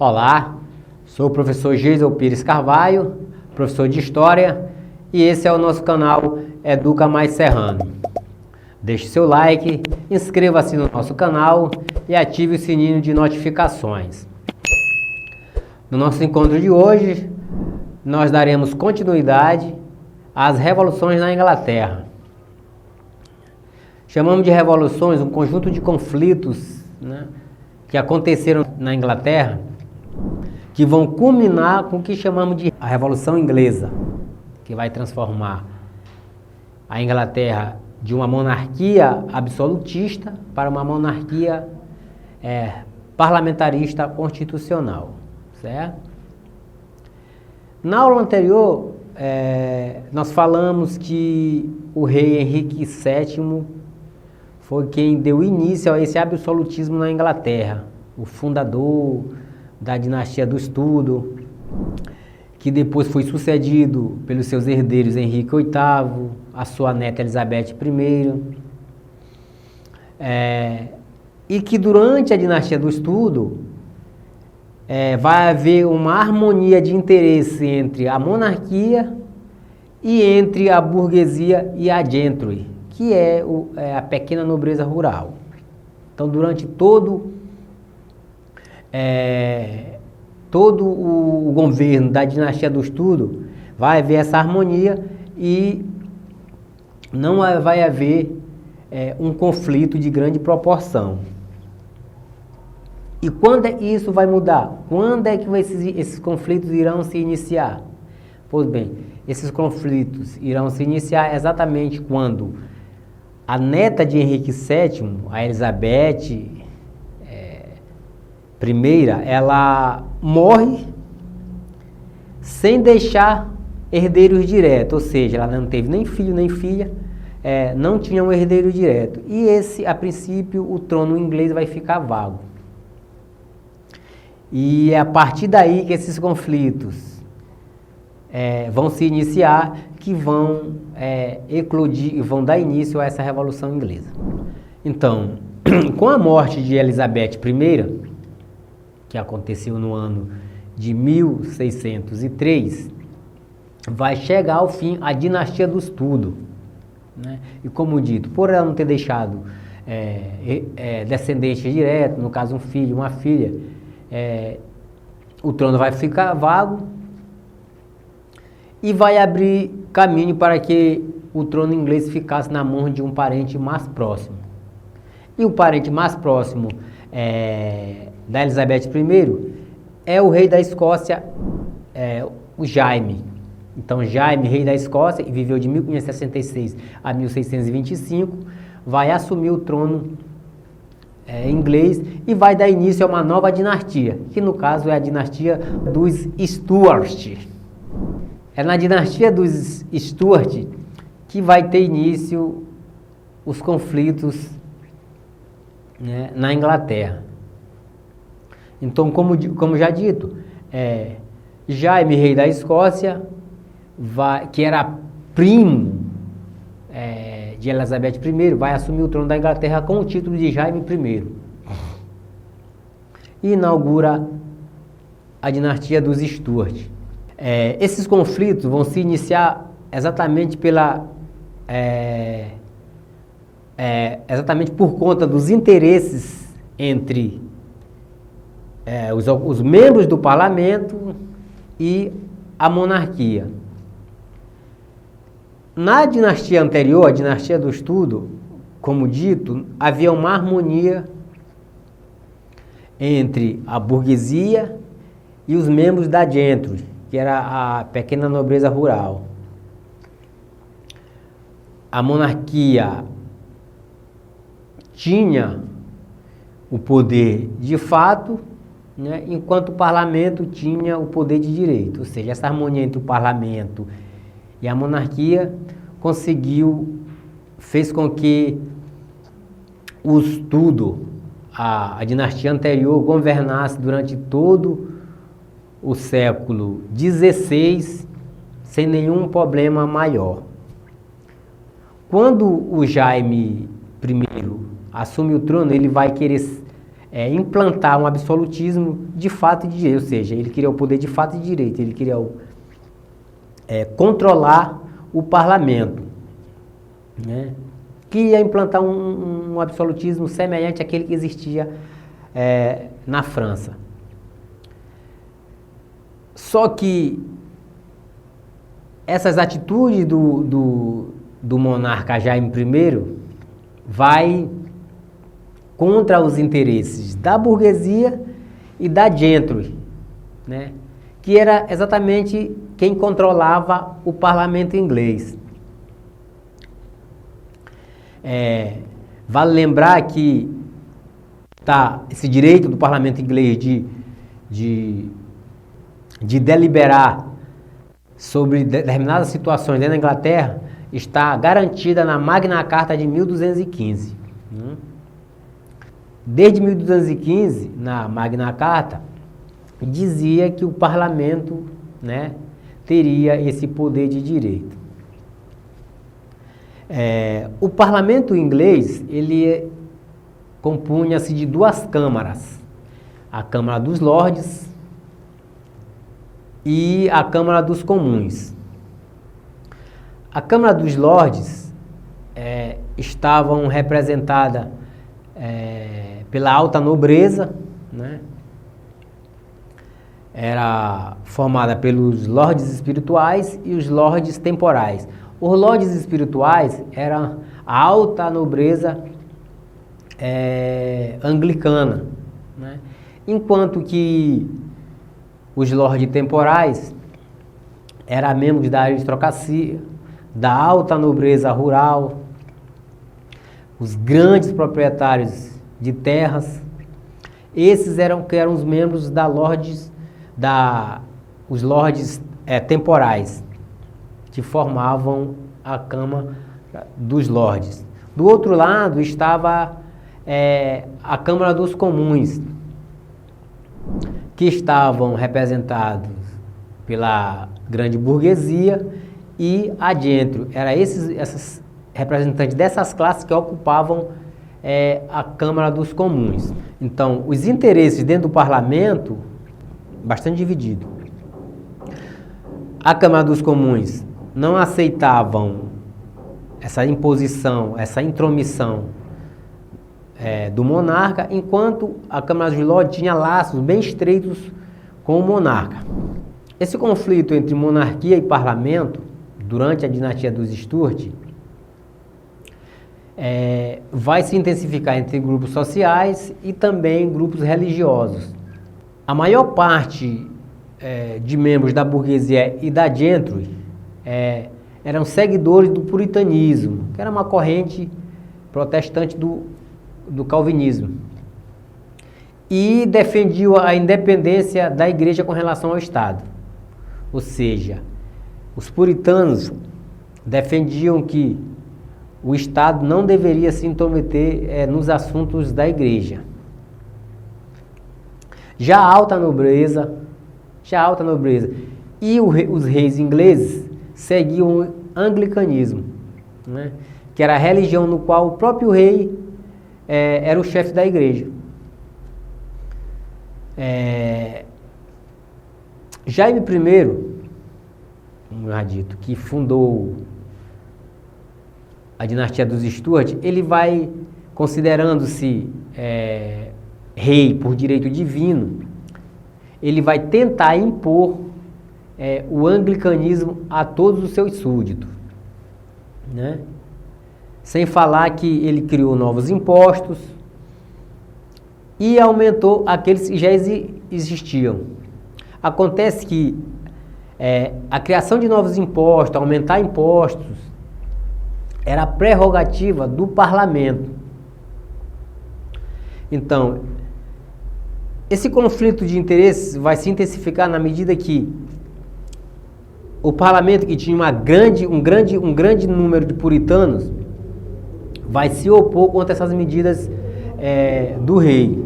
Olá, sou o professor Geisel Pires Carvalho, professor de História, e esse é o nosso canal Educa Mais Serrano. Deixe seu like, inscreva-se no nosso canal e ative o sininho de notificações. No nosso encontro de hoje, nós daremos continuidade às revoluções na Inglaterra. Chamamos de revoluções um conjunto de conflitos, que aconteceram na Inglaterra, que vão culminar com o que chamamos de a Revolução Inglesa, que vai transformar a Inglaterra de uma monarquia absolutista para uma monarquia parlamentarista constitucional, certo? Na aula anterior, nós falamos que o rei Henrique VII foi quem deu início a esse absolutismo na Inglaterra, o fundador da dinastia do Estudo, que depois foi sucedido pelos seus herdeiros Henrique VIII, a sua neta Elizabeth I, e que durante a dinastia do Estudo vai haver uma harmonia de interesse entre a monarquia e entre a burguesia e a gentry, que é a pequena nobreza rural. Então, durante todo o governo da dinastia do Estudo, vai haver essa harmonia e não vai haver um conflito de grande proporção. E quando isso vai mudar? Quando é que esses conflitos irão se iniciar? Pois bem, esses conflitos irão se iniciar exatamente quando a neta de Henrique VII, a Elizabeth I, ela morre sem deixar herdeiros diretos, ou seja, ela não teve nem filho nem filha, não tinha um herdeiro direto. E a princípio, o trono inglês vai ficar vago. E é a partir daí que esses conflitos vão se iniciar, que vão eclodir e vão dar início a essa Revolução Inglesa. Então, com a morte de Elizabeth I, que aconteceu no ano de 1603, vai chegar ao fim a dinastia do Estudo, E como dito, por ela não ter deixado descendente direto, no caso um filho, uma filha, o trono vai ficar vago e vai abrir caminho para que o trono inglês ficasse na mão de um parente mais próximo. E o parente mais próximo da Elizabeth I é o rei da Escócia, o Jaime. Então, Jaime, rei da Escócia, e viveu de 1566 a 1625, vai assumir o trono inglês e vai dar início a uma nova dinastia, que no caso é a dinastia dos Stuart. É na dinastia dos Stuart que vai ter início os conflitos na Inglaterra. Então, como já dito, Jaime, rei da Escócia, que era primo de Elizabeth I, vai assumir o trono da Inglaterra com o título de Jaime I. E inaugura a dinastia dos Stuart. Esses conflitos vão se iniciar exatamente exatamente por conta dos interesses entre os membros do parlamento e a monarquia. Na dinastia anterior, a dinastia do Estudo, como dito, havia uma harmonia entre a burguesia e os membros da gentry, que era a pequena nobreza rural. A monarquia tinha o poder de fato, enquanto o parlamento tinha o poder de direito. Ou seja, essa harmonia entre o parlamento e a monarquia fez com que o Estudo, a dinastia anterior, governasse durante todo o século XVI sem nenhum problema maior. Quando o Jaime I assume o trono, ele vai querer implantar um absolutismo de fato e de direito, ou seja, ele queria o poder de fato e de direito, ele queria controlar o parlamento, né? Queria implantar um absolutismo semelhante àquele que existia na França. Só que essas atitudes do monarca Jaime I vai contra os interesses da burguesia e da gentry, né? Que era exatamente quem controlava o parlamento inglês. Vale lembrar que esse direito do parlamento inglês de deliberar sobre determinadas situações dentro da Inglaterra está garantida na Magna Carta de 1215. Desde 1215, na Magna Carta, dizia que o parlamento, né, teria esse poder de direito. O parlamento inglês, ele compunha-se de duas câmaras, a Câmara dos Lordes e a Câmara dos Comuns. A Câmara dos Lordes estavam representadas pela alta nobreza, né? Era formada pelos lordes espirituais e os lordes temporais. Os lordes espirituais eram a alta nobreza anglicana, né? Enquanto que os lordes temporais eram membros da aristocracia, da alta nobreza rural, os grandes proprietários de terras. Esses eram os membros os lordes temporais, que formavam a Câmara dos Lordes. Do outro lado estava a Câmara dos Comuns, que estavam representados pela grande burguesia e a gentry. Eram esses representantes dessas classes que ocupavam a Câmara dos Comuns. Então, os interesses dentro do parlamento, bastante divididos. A Câmara dos Comuns não aceitavam essa imposição, essa intromissão do monarca, enquanto a Câmara dos Lordes tinha laços bem estreitos com o monarca. Esse conflito entre monarquia e parlamento, durante a dinastia dos Stuart, vai se intensificar entre grupos sociais e também grupos religiosos. A maior parte de membros da burguesia e da gentry eram seguidores do puritanismo, que era uma corrente protestante do calvinismo, e defendiam a independência da igreja com relação ao Estado. Ou seja, os puritanos defendiam que o Estado não deveria se intrometer nos assuntos da igreja. Já a alta nobreza e os reis ingleses seguiam o anglicanismo, né? Que era a religião no qual o próprio rei era o chefe da igreja. Jaime I, como já dito, que fundou a dinastia dos Stuart, ele vai, considerando-se rei por direito divino, ele vai tentar impor o anglicanismo a todos os seus súditos, né? Sem falar que ele criou novos impostos e aumentou aqueles que já existiam. Acontece que a criação de novos impostos, aumentar impostos, era prerrogativa do parlamento. Então, esse conflito de interesses vai se intensificar na medida que o parlamento, que tinha um grande número de puritanos, vai se opor contra essas medidas do rei.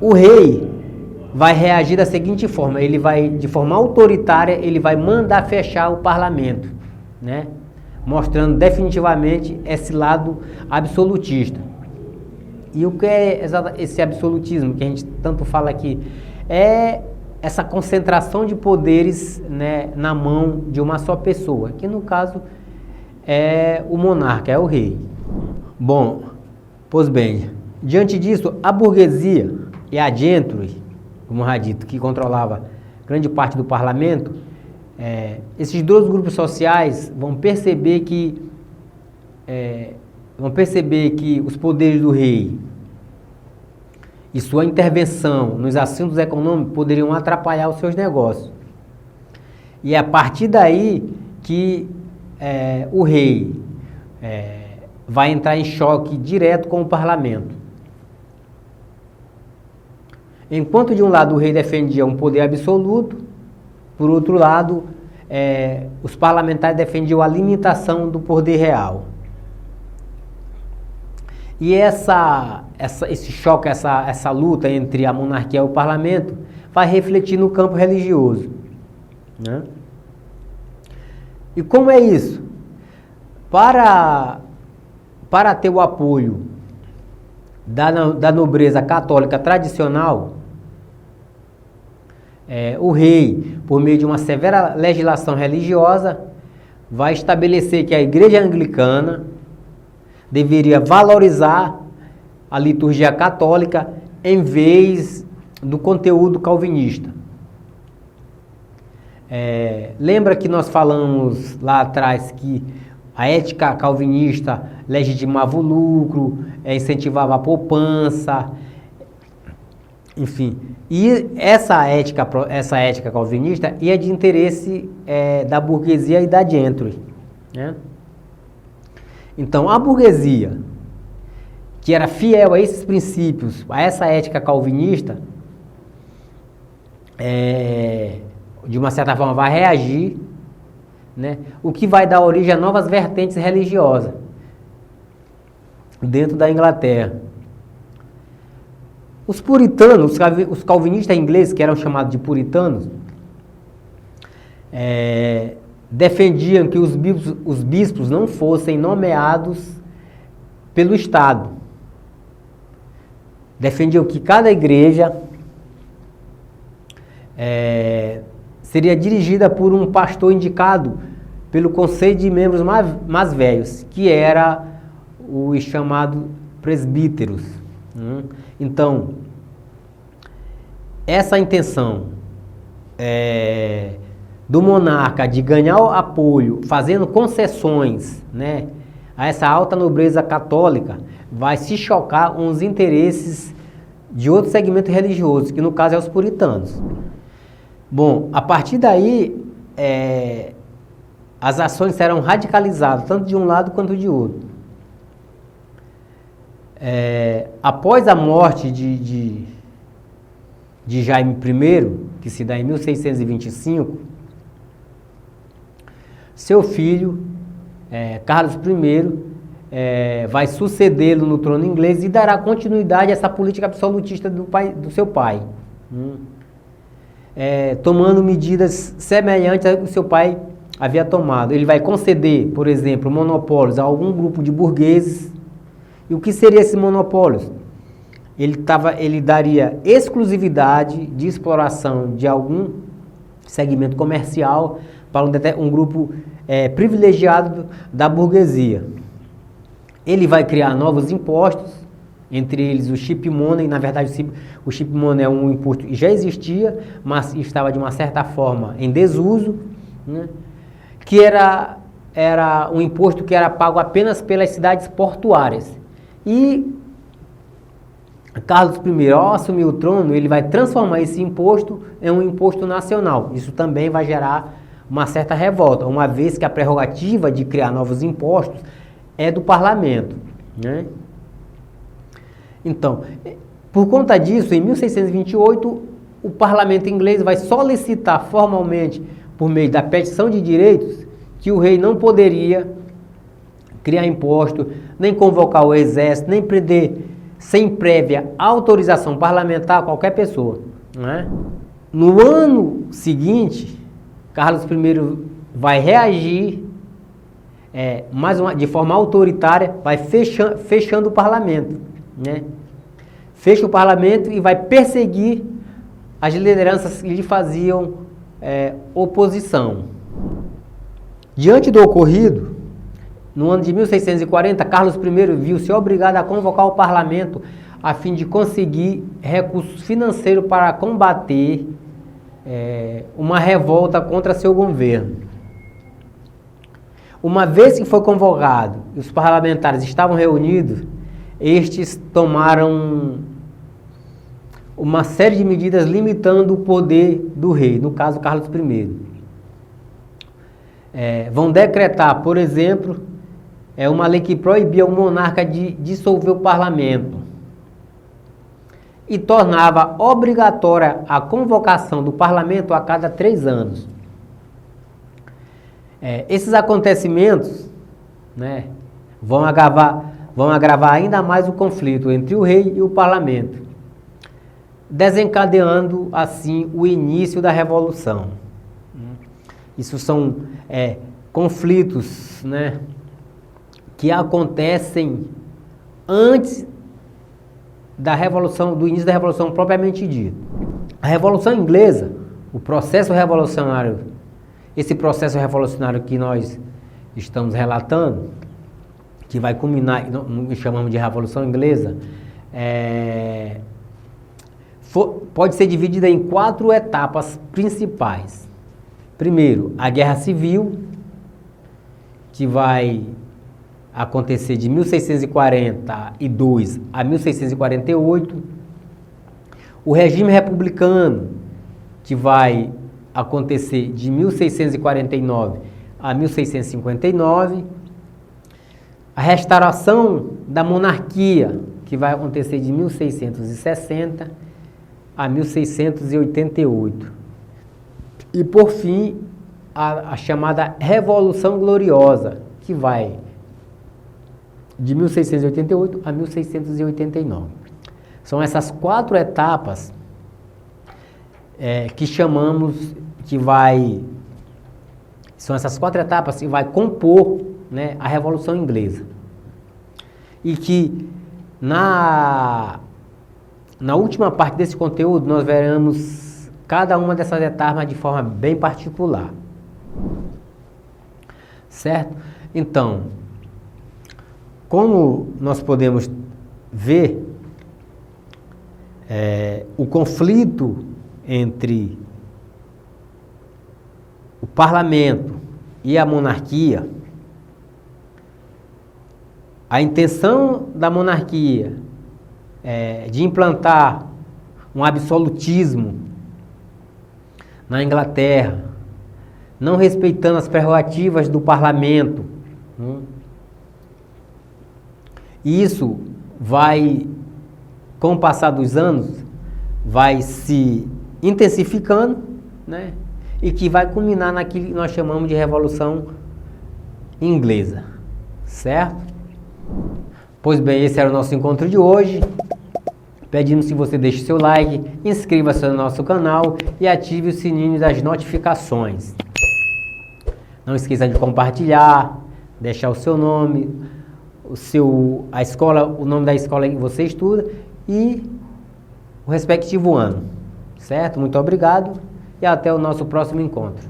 O rei vai reagir da seguinte forma: ele vai, de forma autoritária, ele vai mandar fechar o parlamento, né? mostrando definitivamente esse lado absolutista. E o que é esse absolutismo que a gente tanto fala aqui? É essa concentração de poderes, né, na mão de uma só pessoa, que no caso é o monarca, é o rei. Bom, pois bem, diante disso, a burguesia e a gentry, como já dito, que controlava grande parte do parlamento, esses dois grupos sociais vão perceber que os poderes do rei e sua intervenção nos assuntos econômicos poderiam atrapalhar os seus negócios. E é a partir daí que o rei vai entrar em choque direto com o parlamento. Enquanto de um lado o rei defendia um poder absoluto, por outro lado os parlamentares defendiam a limitação do poder real. E esse choque, essa luta entre a monarquia e o parlamento vai refletir no campo religioso, né? E como é isso? Para ter o apoio da nobreza católica tradicional, o rei, por meio de uma severa legislação religiosa, vai estabelecer que a Igreja Anglicana deveria valorizar a liturgia católica em vez do conteúdo calvinista. Lembra que nós falamos lá atrás que a ética calvinista legitimava o lucro, incentivava a poupança, enfim. E essa ética calvinista ia de interesse da burguesia e da gentry, né? Então, a burguesia, que era fiel a esses princípios, a essa ética calvinista, de uma certa forma vai reagir, né? O que vai dar origem a novas vertentes religiosas dentro da Inglaterra. Os puritanos, os calvinistas ingleses, que eram chamados de puritanos, defendiam que os bispos não fossem nomeados pelo Estado. Defendiam que cada igreja seria dirigida por um pastor indicado pelo conselho de membros mais velhos, que era os chamados presbíteros. Então, essa intenção do monarca de ganhar o apoio, fazendo concessões, né, a essa alta nobreza católica, vai se chocar com os interesses de outro segmento religioso, que no caso é os puritanos. Bom, a partir daí, as ações serão radicalizadas, tanto de um lado quanto de outro. Após a morte de Jaime I, que se dá em 1625, seu filho, Carlos I, vai sucedê-lo no trono inglês e dará continuidade a essa política absolutista do seu pai, tomando medidas semelhantes ao que seu pai havia tomado. Ele vai conceder, por exemplo, monopólios a algum grupo de burgueses. E o que seria esse monopólios? Ele daria exclusividade de exploração de algum segmento comercial para um grupo privilegiado da burguesia. Ele vai criar novos impostos, entre eles o chip money. Na verdade, o chip money é um imposto que já existia, mas estava de uma certa forma em desuso, né? Que era um imposto que era pago apenas pelas cidades portuárias. E Carlos I, ao assumir o trono, ele vai transformar esse imposto em um imposto nacional. Isso também vai gerar uma certa revolta, uma vez que a prerrogativa de criar novos impostos é do parlamento, né? Então, por conta disso, em 1628, o parlamento inglês vai solicitar formalmente, por meio da petição de direitos, que o rei não poderia criar imposto, nem convocar o exército, nem prender sem prévia autorização parlamentar qualquer pessoa, né? No ano seguinte, Carlos I vai reagir de forma autoritária, vai fechando o parlamento, né? Fecha o parlamento e vai perseguir as lideranças que lhe faziam oposição. Diante do ocorrido, no ano de 1640, Carlos I viu-se obrigado a convocar o parlamento a fim de conseguir recursos financeiros para combater uma revolta contra seu governo. Uma vez que foi convocado e os parlamentares estavam reunidos, estes tomaram uma série de medidas limitando o poder do rei, no caso Carlos I. Vão decretar, por exemplo, uma lei que proibia o monarca de dissolver o parlamento e tornava obrigatória a convocação do parlamento a cada 3 anos. Esses acontecimentos, né, vão agravar ainda mais o conflito entre o rei e o parlamento, desencadeando assim o início da Revolução. Isso são conflitos, né, que acontecem antes da Revolução, do início da Revolução propriamente dito. A Revolução Inglesa, o processo revolucionário, esse processo revolucionário que nós estamos relatando, que vai culminar, que chamamos de Revolução Inglesa, pode ser dividida em 4 etapas principais. Primeiro, a Guerra Civil, que vai acontecer de 1642 a 1648. O regime republicano, que vai acontecer de 1649 a 1659. A restauração da monarquia, que vai acontecer de 1660 a 1688. E, por fim, a chamada Revolução Gloriosa, que vai de 1688 a 1689. São essas 4 etapas são essas 4 etapas que vai compor, né, a Revolução Inglesa. E que na última parte desse conteúdo nós veremos cada uma dessas etapas de forma bem particular. Certo? Então, como nós podemos ver, o conflito entre o parlamento e a monarquia, a intenção da monarquia de implantar um absolutismo na Inglaterra, não respeitando as prerrogativas do parlamento. Isso vai, com o passar dos anos, vai se intensificando, né? E que vai culminar naquilo que nós chamamos de Revolução Inglesa, certo? Pois bem, esse era o nosso encontro de hoje. Pedimos que você deixe seu like, inscreva-se no nosso canal e ative o sininho das notificações. Não esqueça de compartilhar, deixar o seu nome, o nome da escola que você estuda e o respectivo ano, certo? Muito obrigado e até o nosso próximo encontro.